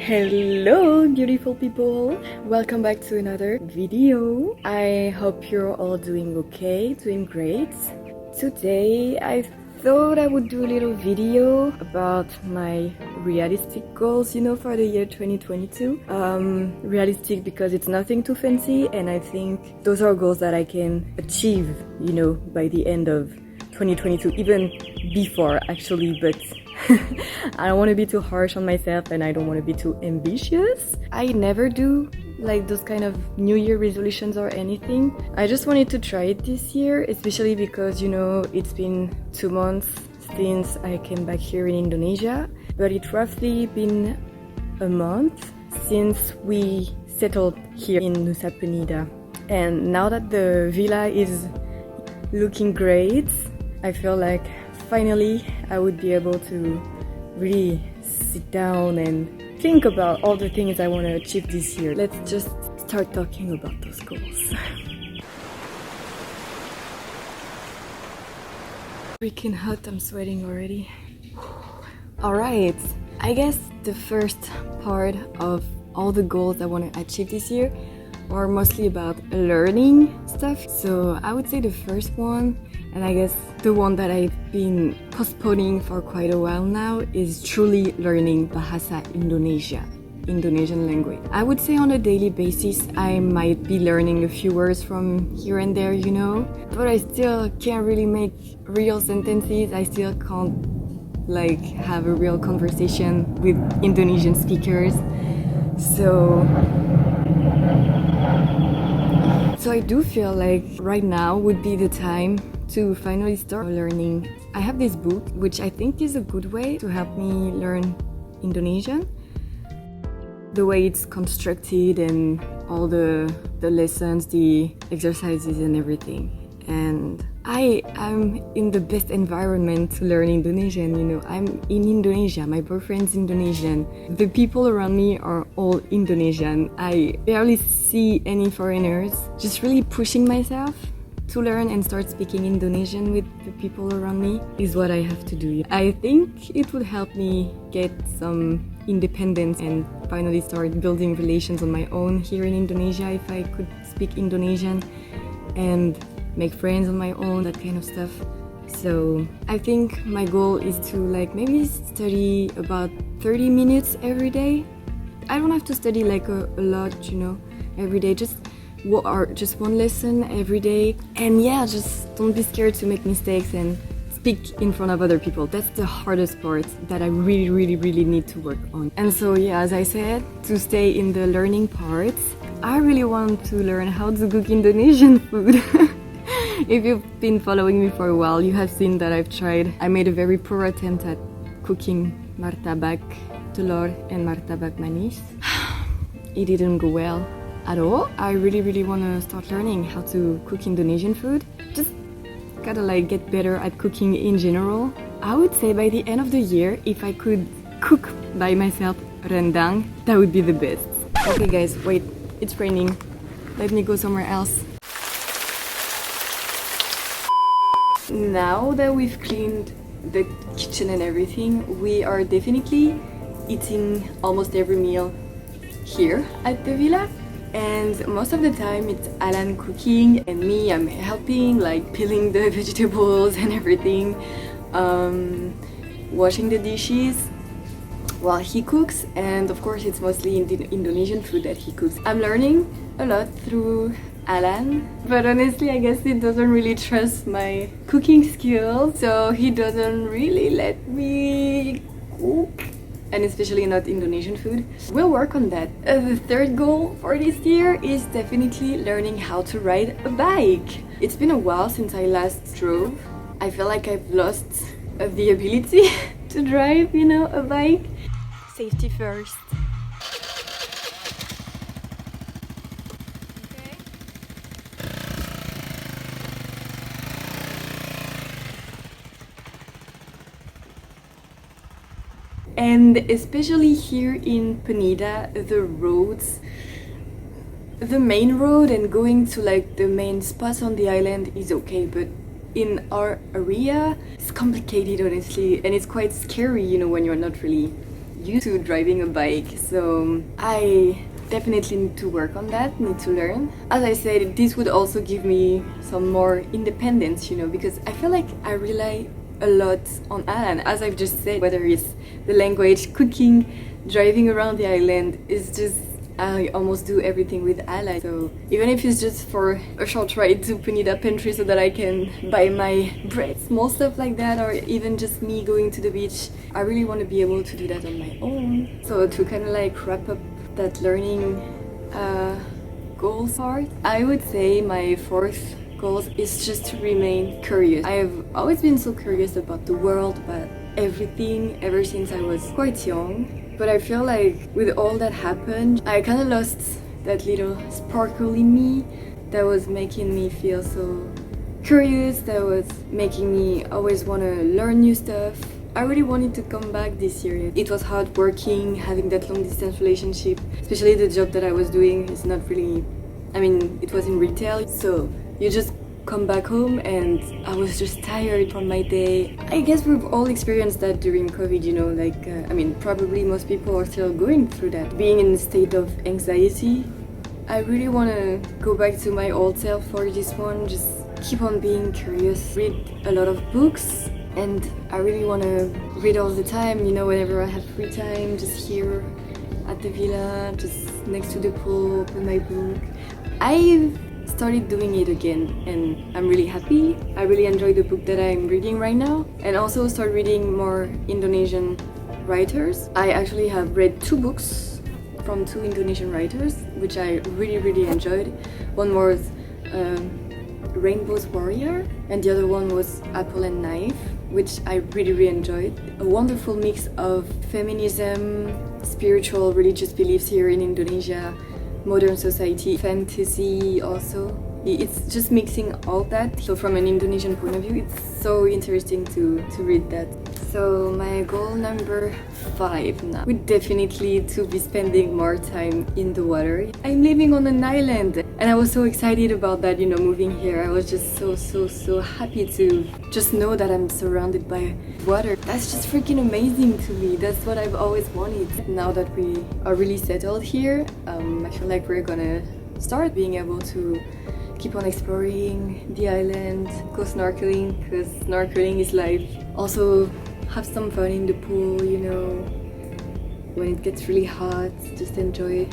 Hello beautiful people, welcome back to another video. I hope you're all doing okay, doing great. Today I thought I would do a little video about my realistic goals, for the year 2022. Realistic because it's nothing too fancy, and I think those are goals that I can achieve, by the end of 2022, even before actually, but I don't want to be too harsh on myself and I don't want to be too ambitious. I never do like those kind of New Year resolutions or anything. I just wanted to try it this year, especially because it's been 2 months since I came back here in Indonesia, but it's roughly been a month since we settled here in Nusa Penida. And now that the villa is looking great, I feel like finally I would be able to really sit down and think about all the things I want to achieve this year. Let's just start talking about those goals. Freaking hot, I'm sweating already. Alright, I guess the first part of all the goals I want to achieve this year are mostly about learning stuff. So I would say the first one, and I guess the one that I've been postponing for quite a while now, is truly learning Bahasa Indonesia, Indonesian language. I would say on a daily basis I might be learning a few words from here and there, but I still can't really make real sentences. I still can't have a real conversation with Indonesian speakers. So I do feel like right now would be the time to finally start learning. I have this book, which I think is a good way to help me learn Indonesian. The way it's constructed and all the lessons, the exercises and everything. And I am in the best environment to learn Indonesian, I'm in Indonesia, my boyfriend's Indonesian. The people around me are all Indonesian. I barely see any foreigners. Just really pushing myself to learn and start speaking Indonesian with the people around me is what I have to do. I think it would help me get some independence and finally start building relations on my own here in Indonesia if I could speak Indonesian and make friends on my own, that kind of stuff. So I think my goal is to maybe study about 30 minutes every day. I don't have to study a lot, every day, just one lesson every day. And yeah, just don't be scared to make mistakes and speak in front of other people. That's the hardest part that I really, really, really need to work on. And so yeah, as I said, to stay in the learning part, I really want to learn how to cook Indonesian food. If you've been following me for a while, you have seen that I made a very poor attempt at cooking martabak telur and martabak manis. It didn't go well at all. I really, really want to start learning how to cook Indonesian food. Just gotta get better at cooking in general. I would say by the end of the year, if I could cook by myself rendang, that would be the best. Okay guys, wait, it's raining. Let me go somewhere else. Now that we've cleaned the kitchen and everything, we are definitely eating almost every meal here at the villa. And most of the time it's Alan cooking and me, I'm helping, peeling the vegetables and everything, washing the dishes while he cooks. And of course it's mostly Indonesian food that he cooks. I'm learning a lot through Alan, but honestly I guess he doesn't really trust my cooking skills, so he doesn't really let me cook, and especially not Indonesian food. We'll work on that. The third goal for this year is definitely learning how to ride a bike. It's been a while since I last drove. I feel like I've lost the ability to drive, a bike. Safety first. And especially here in Penida, the roads, the main road and going to the main spots on the island is okay, but in our area it's complicated honestly, and it's quite scary, when you're not really used to driving a bike, so I definitely need to work on that, need to learn. As I said, this would also give me some more independence, you know, because I feel like I rely a lot on Alan, as I've just said, whether it's the language, cooking, driving around the island, is just I almost do everything with Alan. So even if it's just for a short ride to Penida pantry so that I can buy my bread, small stuff like that, or even just me going to the beach, I really want to be able to do that on my own. So to kind of like wrap up that learning goals part, I would say my fourth goal is just to remain curious. I've always been so curious about the world, about everything, ever since I was quite young. But I feel like with all that happened, I kind of lost that little sparkle in me that was making me feel so curious, that was making me always want to learn new stuff. I really wanted to come back this year. It was hard working, having that long distance relationship, especially the job that I was doing is not really, I mean, it was in retail, so you just come back home and I was just tired from my day. I guess we've all experienced that during COVID, you know, like, I mean, probably most people are still going through that. Being in a state of anxiety, I really want to go back to my old self for this one, just keep on being curious, read a lot of books, and I really want to read all the time, you know, whenever I have free time, just here at the villa, just next to the pool, open my book. I've started doing it again and I'm really happy. I really enjoy the book that I'm reading right now, and also start reading more Indonesian writers. I actually have read 2 books from 2 Indonesian writers, which I really enjoyed. One was Rainbow's Warrior and the other one was Apple and Knife, which I really enjoyed. A wonderful mix of feminism, spiritual, religious beliefs here in Indonesia, modern society, fantasy also. It's just mixing all that. So from an Indonesian point of view, it's so interesting to read that. So my goal number 5 now would definitely to be spending more time in the water. I'm living on an island and I was so excited about that, you know, moving here. I was just so happy to just know that I'm surrounded by water. That's just freaking amazing to me. That's what I've always wanted. Now that we are really settled here, I feel like we're gonna start being able to keep on exploring the island, go snorkeling, because snorkeling is life. Also have some fun in the pool, you know, when it gets really hot, just enjoy.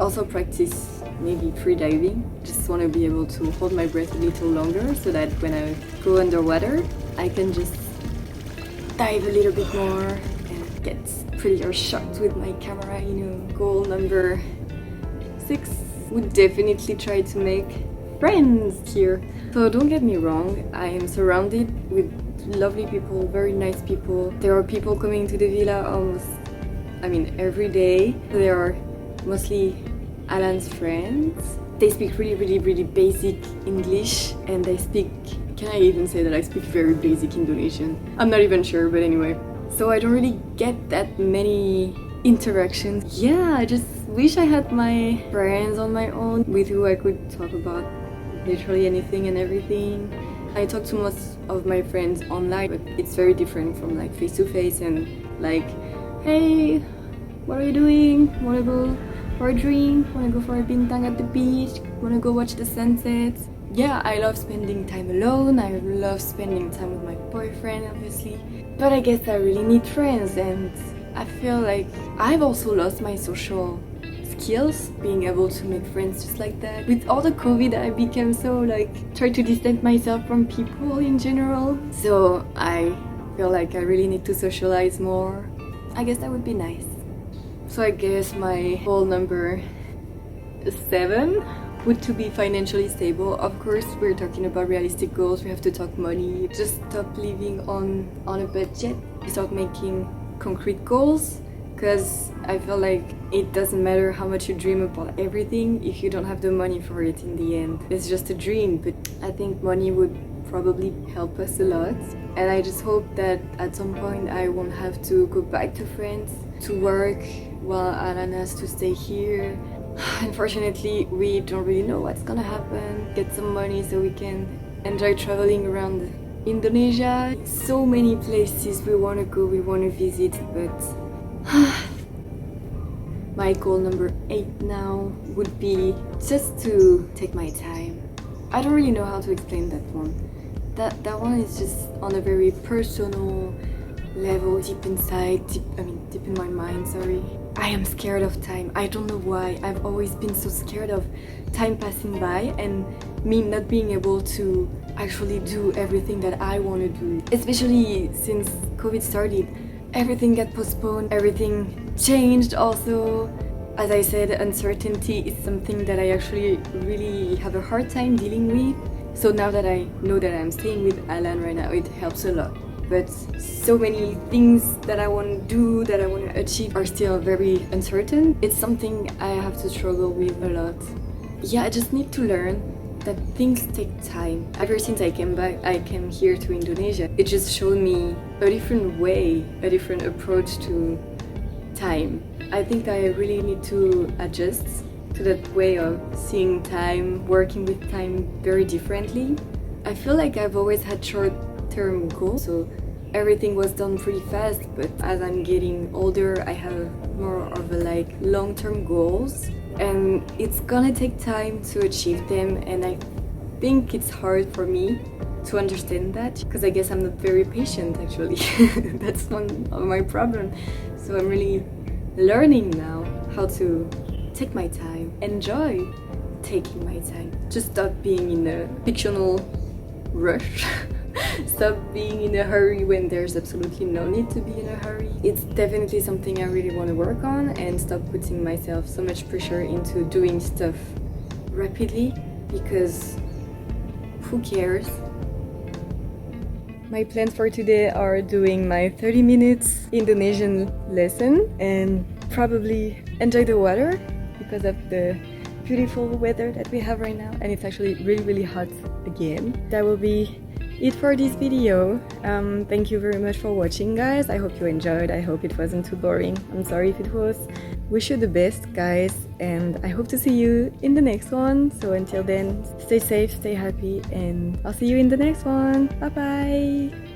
Also practice maybe free diving. Just want to be able to hold my breath a little longer so that when I go underwater, I can just dive a little bit more and get prettier shots with my camera, you know. Goal number 6 would definitely try to make friends here. So don't get me wrong, I am surrounded with lovely people, very nice people. There are people coming to the villa almost, I mean, every day. They are mostly Alan's friends. They speak really basic English, and they speak, can I even say that I speak very basic Indonesian? I'm not even sure, but anyway. So I don't really get that many interactions. Yeah, I just wish I had my friends on my own with who I could talk about literally anything and everything. I talk to most of my friends online, but it's very different from like face to face and like, hey, what are you doing? Wanna go for a drink? Wanna go for a bintang at the beach? Wanna go watch the sunsets? Yeah, I love spending time alone. I love spending time with my boyfriend, obviously. But I guess I really need friends, and I feel like I've also lost my social skills, being able to make friends just like that. With all the COVID, I became so like, try to distance myself from people in general. So I feel like I really need to socialize more. I guess that would be nice. So I guess my goal number 7 would to be financially stable. Of course, we're talking about realistic goals. We have to talk money. Just stop living on a budget. Start making concrete goals. Because I feel like it doesn't matter how much you dream about everything if you don't have the money for it in the end. It's just a dream, but I think money would probably help us a lot. And I just hope that at some point I won't have to go back to France to work while Alan has to stay here. Unfortunately, we don't really know what's gonna happen. Get some money so we can enjoy traveling around Indonesia. So many places we want to go, we want to visit, but My goal number 8 now would be just to take my time. I don't really know how to explain that one. That one is just on a very personal level, deep inside, deep in my mind, sorry. I am scared of time. I don't know why. I've always been so scared of time passing by and me not being able to actually do everything that I want to do. Especially since COVID started. Everything got postponed, everything changed also. As I said, uncertainty is something that I actually really have a hard time dealing with. So now that I know that I'm staying with Alan right now, it helps a lot. But so many things that I want to do, that I want to achieve are still very uncertain. It's something I have to struggle with a lot. Yeah, I just need to learn that things take time. Ever since I came here to Indonesia, it just showed me a different way, a different approach to time. I think I really need to adjust to that way of seeing time, working with time very differently. I feel like I've always had short-term goals, so everything was done pretty fast, but as I'm getting older, I have more of a long-term goals. And it's gonna take time to achieve them, and I think it's hard for me to understand that because I guess I'm not very patient actually. That's one of my problems. So I'm really learning now how to take my time, enjoy taking my time. Just stop being in a fictional rush. Stop being in a hurry when there's absolutely no need to be in a hurry. It's definitely something I really want to work on, and stop putting myself so much pressure into doing stuff rapidly, because who cares? My plans for today are doing my 30 minutes Indonesian lesson and probably enjoy the water because of the beautiful weather that we have right now, and it's actually really hot again. That will be it for this video. Thank you very much for watching, guys. I hope you enjoyed. I hope it wasn't too boring. I'm sorry if it was. Wish you the best, guys, and I hope to see you in the next one. So until then, stay safe, stay happy, and I'll see you in the next one. Bye bye.